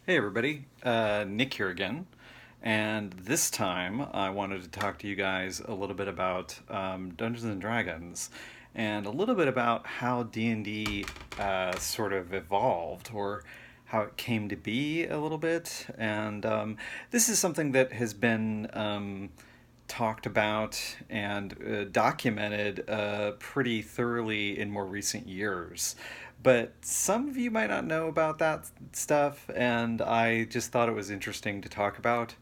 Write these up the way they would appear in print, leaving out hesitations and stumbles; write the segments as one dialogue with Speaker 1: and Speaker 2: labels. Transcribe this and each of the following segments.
Speaker 1: Hey everybody, Nick here again, and this time I wanted to talk to you guys a little bit about Dungeons and Dragons, and a little bit about how D&D sort of evolved, or how it came to be a little bit. And this is something that has been talked about and documented pretty thoroughly in more recent years. But some of you might not know about that stuff, and I just thought it was interesting to talk about.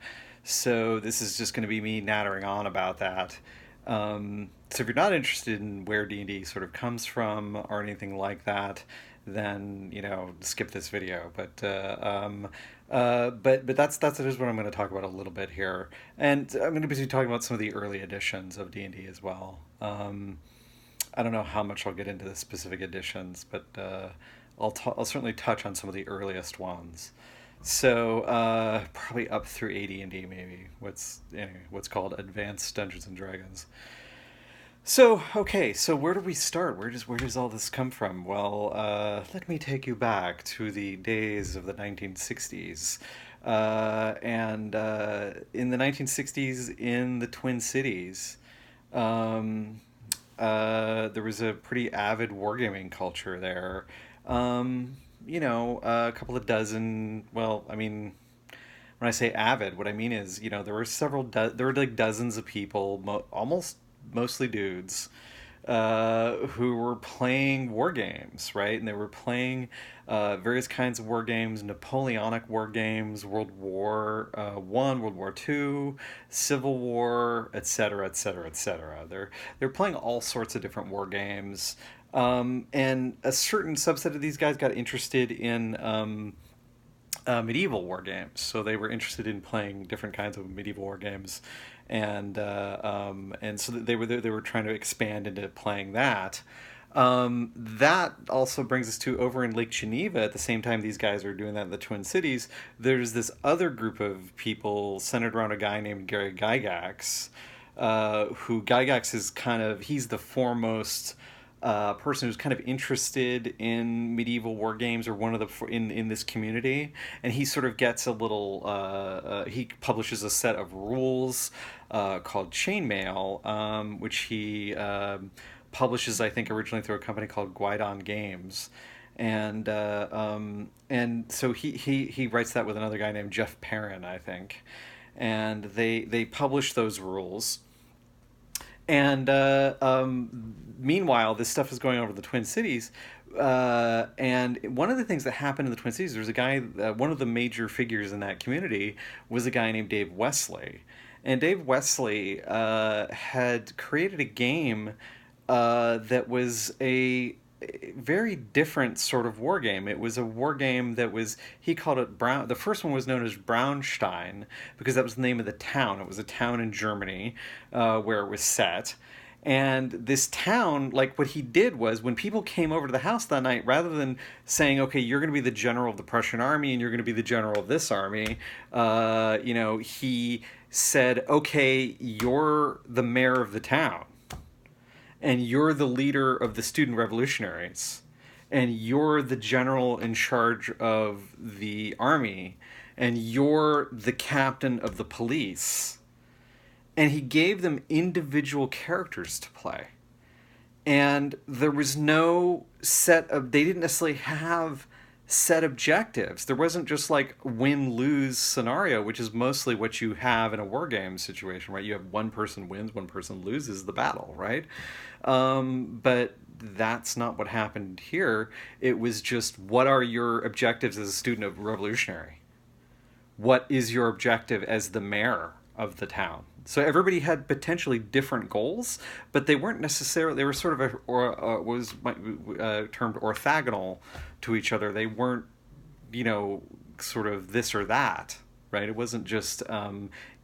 Speaker 1: So this is just going to be me nattering on about that. So if you're not interested in where D&D sort of comes from or anything like that, then skip this video. But that's just what I'm going to talk about a little bit here, and I'm going to be talking about some of the early editions of D&D as well. I don't know how much I'll get into the specific editions, but I'll certainly touch on some of the earliest ones. So probably up through AD&D, maybe what's called Advanced Dungeons and Dragons. So okay, so where do we start? Where does all this come from? Well, let me take you back to the days of the 1960s. And In the 1960s, in the Twin Cities, um, there was a pretty avid wargaming culture there. A couple of dozen. Well, I mean, when I say avid, what I mean is, there were there were like dozens of people, almost mostly dudes, who were playing war games, right? And they were playing various kinds of war games, Napoleonic war games, World War One, World War Two, Civil War, etc., etc., etc. They're playing all sorts of different war games, and a certain subset of these guys got interested in medieval war games. So they were interested in playing different kinds of medieval war games, and so they were trying to expand into playing that. That also brings us to over in Lake Geneva. At the same time, these guys are doing that in the Twin Cities. There's this other group of people centered around a guy named Gary Gygax, who Gygax is he's the foremost person who's kind of interested in medieval war games, or one of the in this community, and he sort of gets a little. He publishes a set of rules called Chainmail, which he publishes, I think, originally through a company called Guidon Games. And so he writes that with another guy named Jeff Perrin, I think, and they publish those rules. And Meanwhile, this stuff is going over the Twin Cities. And one of the things that happened in the Twin Cities, there was a guy, one of the major figures in that community was a guy named Dave Wesley. And Dave Wesley had created a game that was a very different sort of war game. It was a war game that was, he called it Brown. The first one was known as Braunstein because that was the name of the town. It was a town in Germany where it was set. And this town, like what he did was when people came over to the house that night, rather than saying, okay, you're going to be the general of the Prussian army and you're going to be the general of this army, he said, okay, you're the mayor of the town and you're the leader of the student revolutionaries, and you're the general in charge of the army, and you're the captain of the police. And he gave them individual characters to play. And there was no they didn't necessarily have set objectives. There wasn't just like win lose scenario, which is mostly what you have in a war game situation, right? You have one person wins, one person loses the battle, right? But that's not what happened here. It was just, what are your objectives as a student of revolutionary? What is your objective as the mayor of the town? So everybody had potentially different goals, but they weren't necessarily. They were sort of termed orthogonal to each other. They weren't, sort of this or that, right? It wasn't just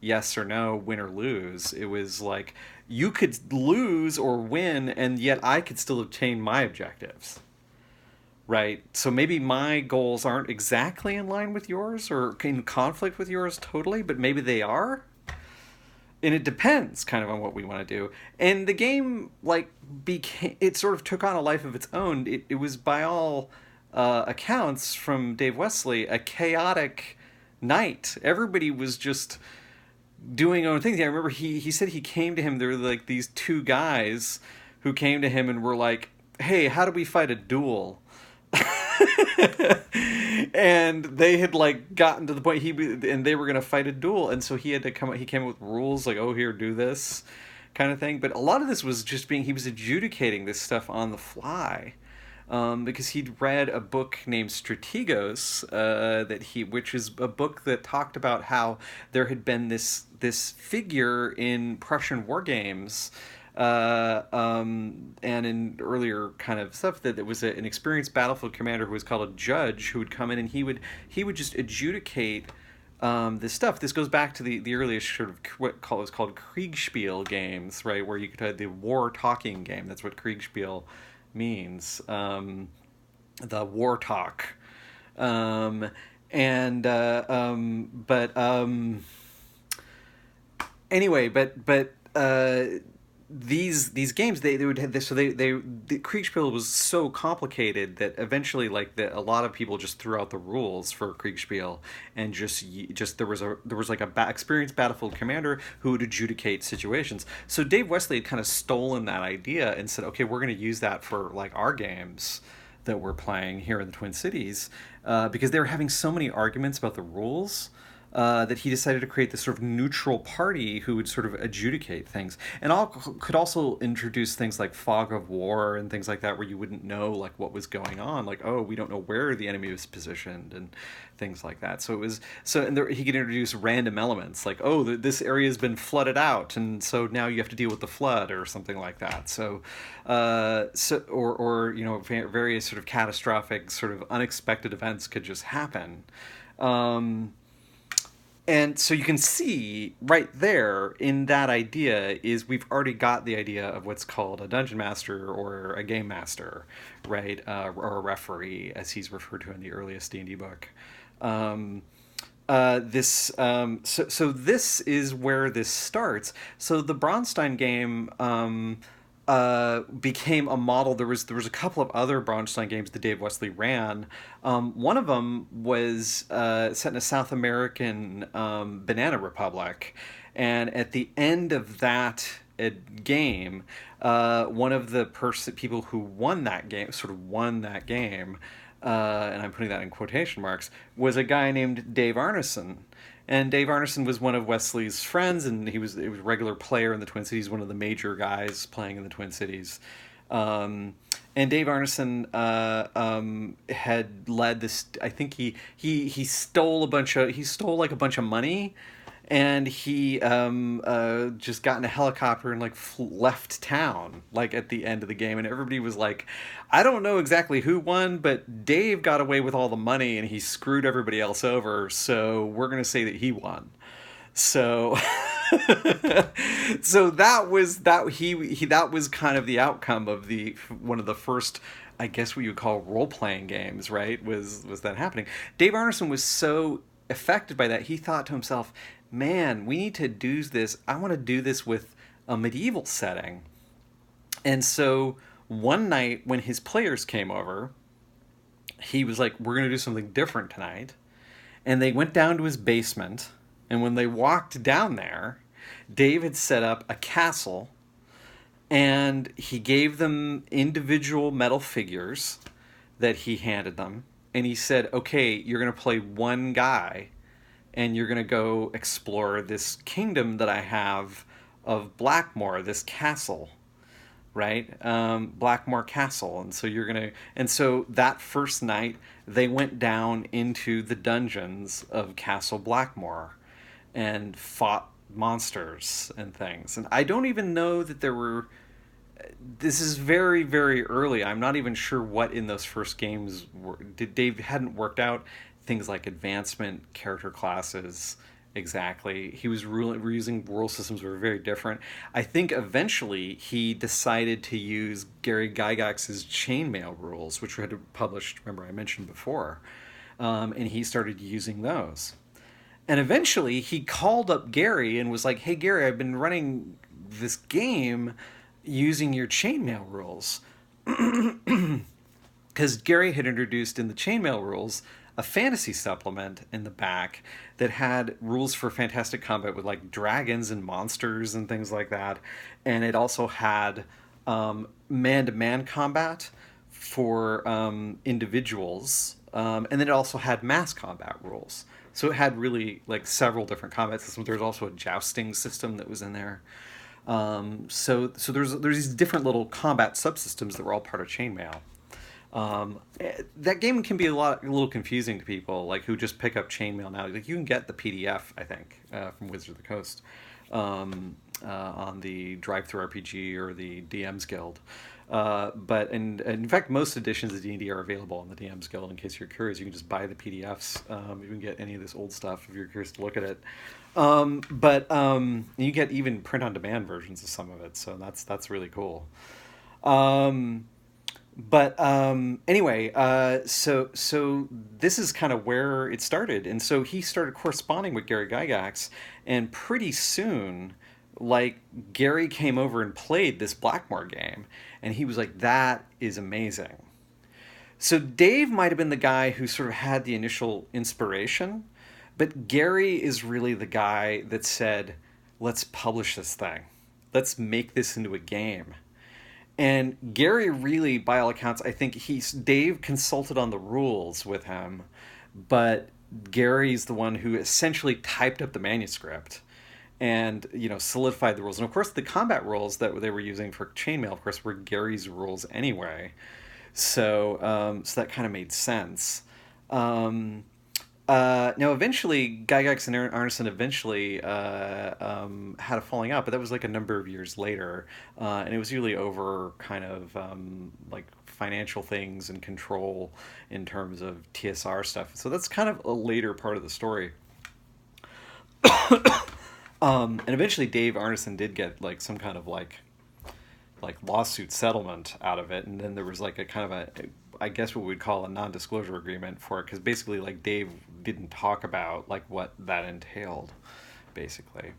Speaker 1: yes or no, win or lose. It was like you could lose or win, and yet I could still obtain my objectives, right? So maybe my goals aren't exactly in line with yours or in conflict with yours totally, but maybe they are. And it depends kind of on what we want to do. And the game, like, it sort of took on a life of its own. It was by all accounts from Dave Wesley, a chaotic night. Everybody was just doing own things. I remember he said he came to him. There were like these two guys who came to him and were like, "Hey, how do we fight a duel?" And they had like gotten to the point and they were going to fight a duel, and so he had to come. He came up with rules like, "Oh, here, do this," kind of thing. But a lot of this was just he was adjudicating this stuff on the fly. Because he'd read a book named Strategos, which is a book that talked about how there had been this figure in Prussian war games, and in earlier kind of stuff, that it was an experienced battlefield commander who was called a judge, who would come in and he would just adjudicate this stuff. This goes back to the earliest sort of what was called Kriegspiel games, right, where you could have the war talking game. That's what Kriegspiel means, the war talk, and but anyway, but these games, they would have this, so the Kriegspiel was so complicated that eventually a lot of people just threw out the rules for Kriegspiel, and just there was like experienced battlefield commander who would adjudicate situations. So Dave Wesley had kind of stolen that idea and said, okay, we're going to use that for like our games that we're playing here in the Twin Cities, because they were having so many arguments about the rules. That he decided to create this sort of neutral party who would sort of adjudicate things, and could also introduce things like fog of war and things like that, where you wouldn't know like what was going on, like, oh, we don't know where the enemy was positioned and things like that. So it was he could introduce random elements like, oh, this area has been flooded out, and so now you have to deal with the flood or something like that. So or various sort of catastrophic, sort of unexpected events could just happen. And so you can see right there in that idea is we've already got the idea of what's called a dungeon master or a game master, right, or a referee, as he's referred to in the earliest D&D book. So this is where this starts. So the Braunstein game became a model. There was a couple of other Braunstein games that Dave Wesley ran. One of them was set in a South American banana republic, and at the end of that game, one of the people who won that game, and I'm putting that in quotation marks, was a guy named Dave Arneson. And Dave Arneson was one of Wesley's friends, and he was a regular player in the Twin Cities, one of the major guys playing in the Twin Cities. And Dave Arneson had led this. I think he stole like a bunch of money, and he just got in a helicopter and like left town like at the end of the game, and everybody was like, I don't know exactly who won, but Dave got away with all the money and he screwed everybody else over, so we're gonna say that he won. So so that was kind of the outcome of one of the first, I guess what you would call role-playing games, right? Was that happening. Dave Arneson was so affected by that, he thought to himself, man, we need to do this. I want to do this with a medieval setting. And so one night when his players came over, he was like, we're going to do something different tonight. And they went down to his basement. And when they walked down there, Dave had set up a castle, and he gave them individual metal figures that he handed them. And he said, okay, you're going to play one guy, and you're going to go explore this kingdom that I have of Blackmore, this castle, right? Blackmore Castle. And so that first night, they went down into the dungeons of Castle Blackmore and fought monsters and things. And I don't even know that there were... This is very, very early. I'm not even sure what in those first games Dave hadn't worked out things like advancement, character classes, exactly. He was using rule systems that were very different. I think eventually he decided to use Gary Gygax's chainmail rules, which were published, remember I mentioned before, and he started using those. And eventually he called up Gary and was like, hey Gary, I've been running this game using your chainmail rules. because Gary had introduced in the chainmail rules a fantasy supplement in the back that had rules for fantastic combat with like dragons and monsters and things like that, and it also had man-to-man combat for individuals, and then it also had mass combat rules. So it had really like several different combat systems. There's also a jousting system that was in there. So there's these different little combat subsystems that were all part of chainmail. That game can be a little confusing to people like who just pick up chainmail now. Like you can get the PDF, I think, from Wizards of the Coast on the Drive-Thru RPG or the DM's Guild. But in fact, most editions of D&D are available on the DM's Guild. In case you're curious, you can just buy the PDFs. You can get any of this old stuff if you're curious to look at it. But you get even print-on-demand versions of some of it, so that's really cool. Anyway, so this is kind of where it started, and so he started corresponding with Gary Gygax, and pretty soon, like Gary came over and played this Blackmore game, and he was like, "That is amazing." So Dave might have been the guy who sort of had the initial inspiration, but Gary is really the guy that said, "Let's publish this thing. Let's make this into a game." And Gary really, by all accounts, I think Dave consulted on the rules with him, but Gary's the one who essentially typed up the manuscript and, solidified the rules. And of course, the combat rules that they were using for chainmail, of course, were Gary's rules anyway. So that kind of made sense. Now, eventually, Gygax and Arneson eventually had a falling out, but that was like a number of years later, and it was usually over kind of like financial things and control in terms of TSR stuff. So that's kind of a later part of the story. And eventually, Dave Arneson did get like some kind of like lawsuit settlement out of it, and then there was like a kind of I guess what we'd call a non-disclosure agreement for it, because basically like Dave didn't talk about like what that entailed, basically,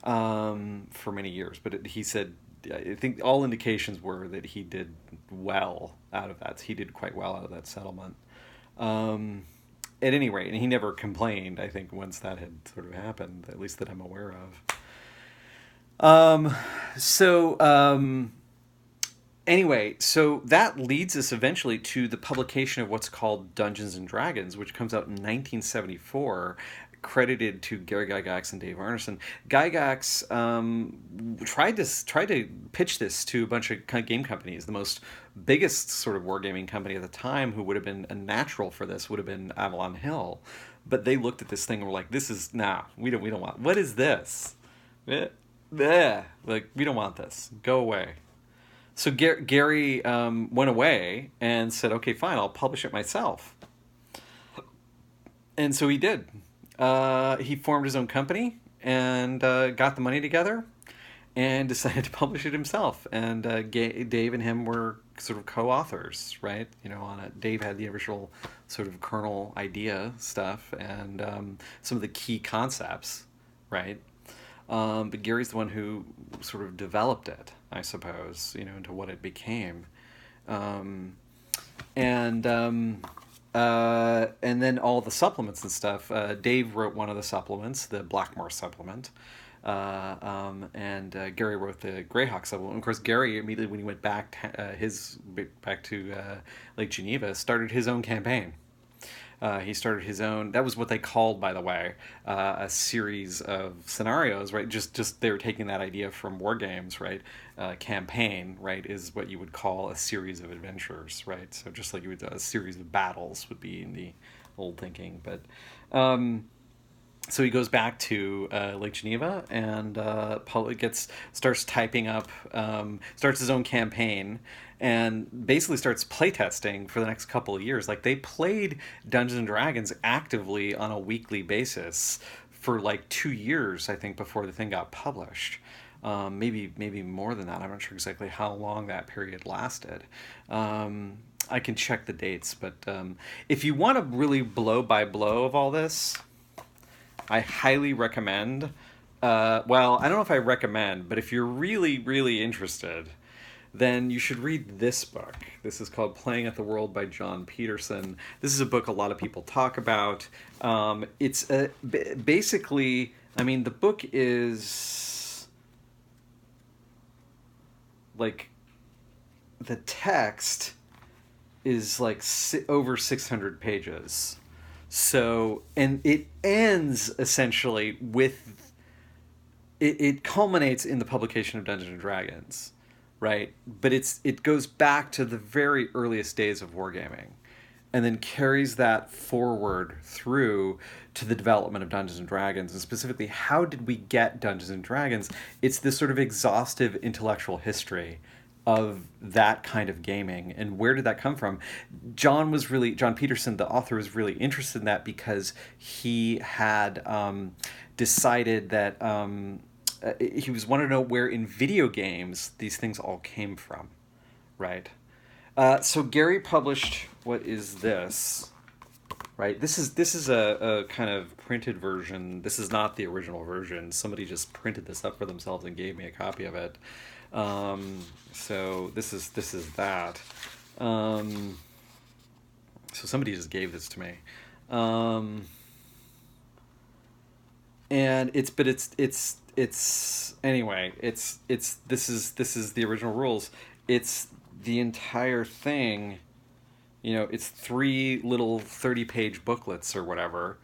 Speaker 1: for many years. But he said, I think all indications were that he did well out of that. He did quite well out of that settlement. At any rate, and he never complained, I think, once that had sort of happened, at least that I'm aware of. Anyway, so that leads us eventually to the publication of what's called Dungeons and Dragons, which comes out in 1974, credited to Gary Gygax and Dave Arneson. Gygax tried to pitch this to a bunch of game companies. The biggest sort of wargaming company at the time, who would have been a natural for this, would have been Avalon Hill, but they looked at this thing and were like, "This is we don't want. What is this? Like, we don't want this. Go away." So Gary went away and said, "Okay, fine, I'll publish it myself." And so he did. He formed his own company and got the money together and decided to publish it himself. And Dave and him were sort of co-authors, right? On it. Dave had the original sort of kernel idea stuff and some of the key concepts, right? But Gary's the one who sort of developed it, I suppose, into what it became. And then all the supplements and stuff. Dave wrote one of the supplements, the Blackmore supplement. And Gary wrote the Greyhawk supplement. Of course, Gary, immediately when he went back to Lake Geneva, started his own campaign. He started his own. That was what they called, by the way, a series of scenarios, right? Just they were taking that idea from war games, right? Campaign, right, is what you would call a series of adventures, right? So just like a series of battles would be in the old thinking, but. So he goes back to Lake Geneva and starts typing up, starts his own campaign, and basically starts playtesting for the next couple of years. Like, they played Dungeons and Dragons actively on a weekly basis for like 2 years, I think, before the thing got published. Maybe more than that. I'm not sure exactly how long that period lasted. I can check the dates, but if you want to really blow by blow of all this, I highly recommend, well, I don't know if I recommend, but if you're really, really interested, then you should read this book. This is called Playing at the World by John Peterson. This is a book a lot of people talk about. It's basically, I mean, the book is like, the text is like over 600 pages. So, and it ends essentially with, it culminates in the publication of Dungeons and Dragons, right? But it goes back to the very earliest days of wargaming, and then carries that forward through to the development of Dungeons and Dragons, and specifically, how did we get Dungeons and Dragons? It's this sort of exhaustive intellectual history of that kind of gaming, and where did that come from. John Peterson, the author, was really interested in that because he had decided that he was wanted to know where in video games these things all came from, right? So Gary published, what is this? Right, this is a kind of printed version. This is not the original version. Somebody just printed this up for themselves and gave me a copy of it. So this is that. So somebody just gave this to me. And it's anyway, this is the original rules. It's the entire thing. It's 3 little 30-page booklets or whatever.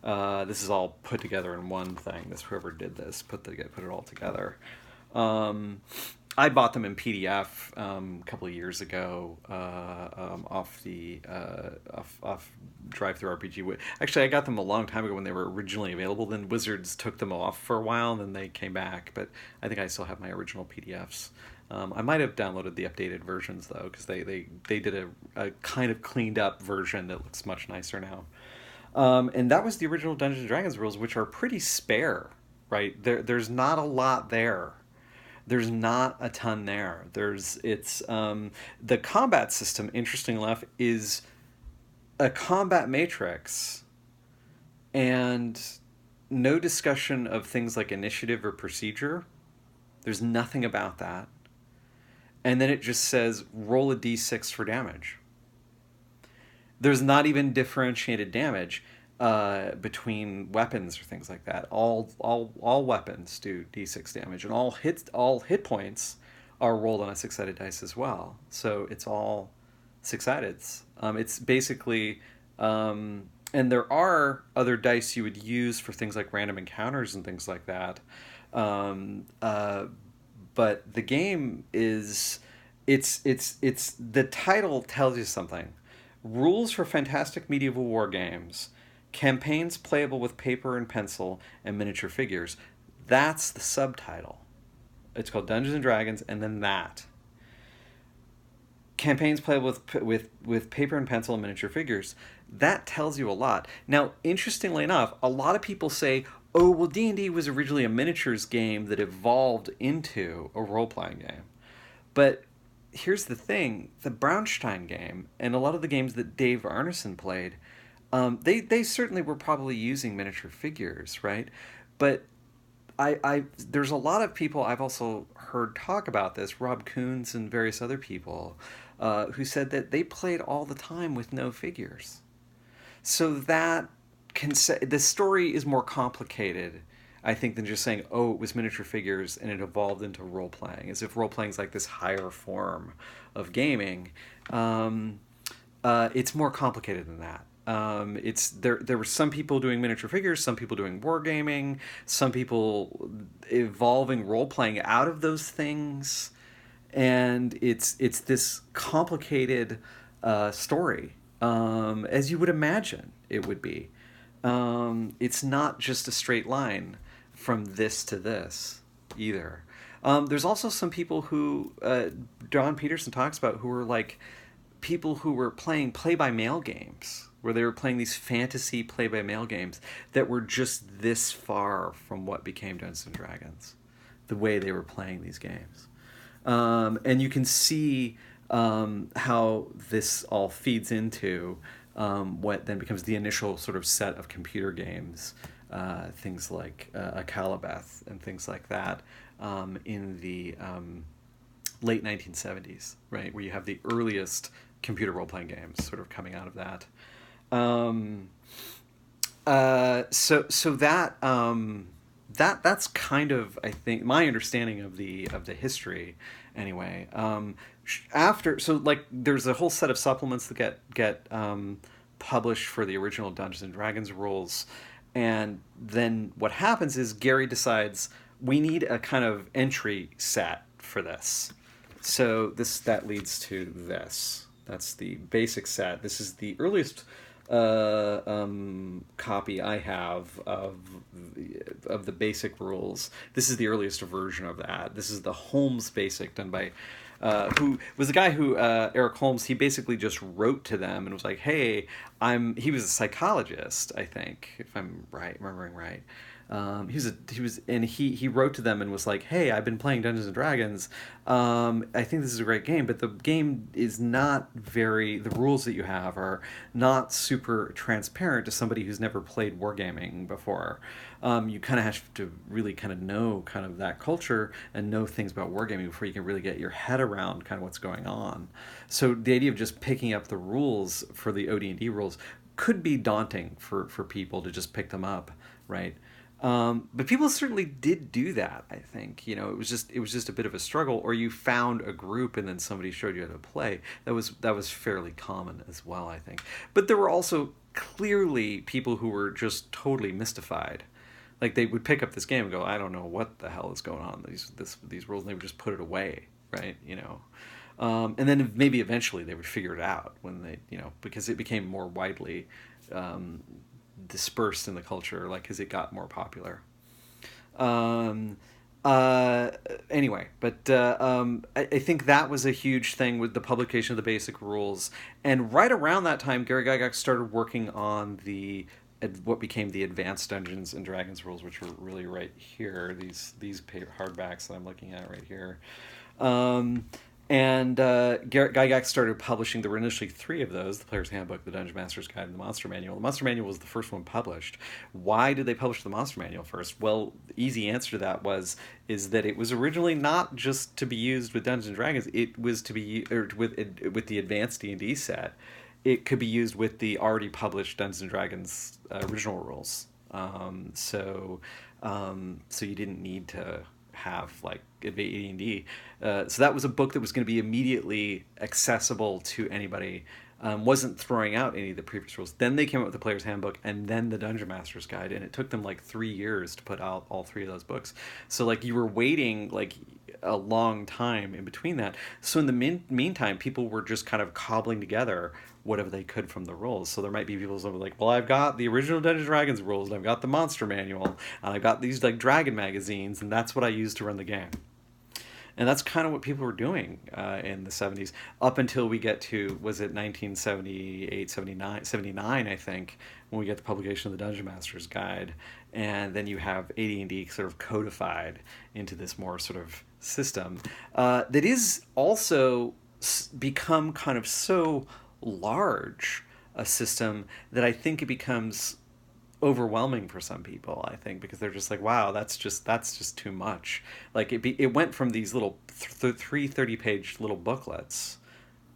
Speaker 1: This is all put together in one thing. Whoever did this put it all together. I bought them in PDF a couple of years ago off DriveThruRPG. Actually, I got them a long time ago when they were originally available. Then Wizards took them off for a while, and then they came back. But I think I still have my original PDFs. I might have downloaded the updated versions, though, because they did a kind of cleaned up version that looks much nicer now. And that was the original Dungeons & Dragons rules, which are pretty spare, right? There's not a lot there. There's not a ton there. The combat system, interestingly enough, is a combat matrix, and no discussion of things like initiative or procedure. There's nothing about that. And then it just says roll a d6 for damage. There's not even differentiated damage between weapons or things like that. All weapons do d6 damage, and all hit points are rolled on a 6-sided dice as well. So it's all 6-sideds. It's basically, and there are other dice you would use for things like random encounters and things like that. But the game is, it's the title tells you something. Rules for fantastic medieval war games. Campaigns playable with paper and pencil and miniature figures. That's the subtitle. It's called Dungeons and Dragons, and then that. Campaigns playable with paper and pencil and miniature figures. That tells you a lot. Now, interestingly enough, a lot of people say, oh, well, D&D was originally a miniatures game that evolved into a role-playing game. But here's the thing. The Braunstein game, and a lot of the games that Dave Arneson played, they certainly were probably using miniature figures, right? But there's a lot of people I've also heard talk about this, Rob Coons and various other people, who said that they played all the time with no figures. So that the story is more complicated, I think, than just saying, oh, it was miniature figures and it evolved into role-playing, as if role-playing is like this higher form of gaming. It's more complicated than that. There were some people doing miniature figures, some people doing wargaming, some people evolving role-playing out of those things, and it's this complicated story, as you would imagine it would be. It's not just a straight line from this to this either. There's also some people who John Peterson talks about who were like people who were playing play-by-mail games, where they were playing these fantasy play-by-mail games that were just this far from what became Dungeons & Dragons, the way they were playing these games. And you can see how this all feeds into what then becomes the initial sort of set of computer games, things like a Calabeth and things like that, in the late 1970s, right, where you have the earliest computer role-playing games sort of coming out of that. Um, so that's kind of, I think, my understanding of the history anyway. After, so like there's a whole set of supplements that get published for the original Dungeons and Dragons rules, and then what happens is Gary decides we need a kind of entry set for this. So that leads to this. That's the basic set. This is the earliest copy I have of the basic rules. This is the earliest version of that. This is the Holmes Basic, done by who was the guy who Eric Holmes. He basically just wrote to them and was like, "Hey, He was a psychologist, I think, if I'm remembering right. He wrote to them and was like, "Hey, I've been playing Dungeons and Dragons. I think this is a great game, but the game is not the rules that you have are not super transparent to somebody who's never played wargaming before. You kind of have to really kind of know kind of that culture and know things about wargaming before you can really get your head around kind of what's going on. So the idea of just picking up the rules for the OD&D rules could be daunting for people to just pick them up, right? But people certainly did do that, I think. You know, it was just a bit of a struggle, or you found a group and then somebody showed you how to play. That was fairly common as well, I think. But there were also clearly people who were just totally mystified. Like, they would pick up this game and go, "I don't know what the hell is going on, these rules," and they would just put it away, right? You know. And then maybe eventually they would figure it out when they, because it became more widely dispersed in the culture, like as it got more popular. Anyway, but I think that was a huge thing with the publication of the basic rules. And right around that time, Gary Gygax started working on what became the Advanced Dungeons and Dragons rules, which were really right here, these hardbacks that I'm looking at right here. Gygax started publishing. There were initially 3 of those: the Player's Handbook, the Dungeon Master's Guide, and the Monster Manual. The Monster Manual was the first one published. Why did they publish the Monster Manual first? Well, the easy answer to that is that it was originally not just to be used with Dungeons and Dragons. It was to be with the Advanced D&D set. It could be used with the already published Dungeons and Dragons original rules. So you didn't need to have like AD&D. So that was a book that was going to be immediately accessible to anybody. Wasn't throwing out any of the previous rules. Then they came up with the Player's Handbook and then the Dungeon Master's Guide, and it took them like 3 years to put out all 3 of those books. So like you were waiting like a long time in between that. So in the meantime, people were just kind of cobbling together whatever they could from the rules. So there might be people who are like, well, I've got the original Dungeons and Dragons rules, and I've got the Monster Manual, and I've got these like Dragon magazines, and that's what I use to run the game. And that's kind of what people were doing in the 70s, up until we get to, was it 1978, 79, I think, when we get the publication of the Dungeon Master's Guide. And then you have AD&D sort of codified into this more sort of system that is also become kind of so large a system that I think it becomes overwhelming for some people, I think, because they're just like, wow, that's just too much. Like it went from these little 30-page little booklets,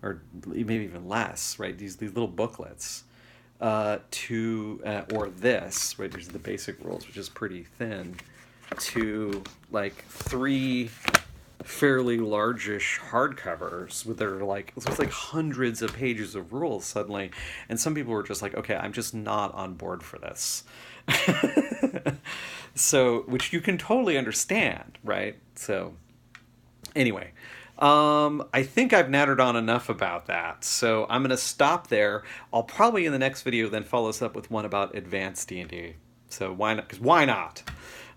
Speaker 1: or maybe even less, right? These little booklets to or this, right? There's the basic rules, which is pretty thin, to like 3 fairly largish hardcovers with their like, it's like hundreds of pages of rules suddenly, and some people were just like, okay, I'm just not on board for this. So, which you can totally understand, right? So anyway, I think I've nattered on enough about that, so I'm gonna stop there. I'll probably in the next video then follow this up with one about advanced D&D. So why not? Because why not?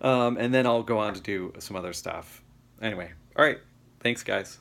Speaker 1: And then I'll go on to do some other stuff. Anyway, all right. Thanks, guys.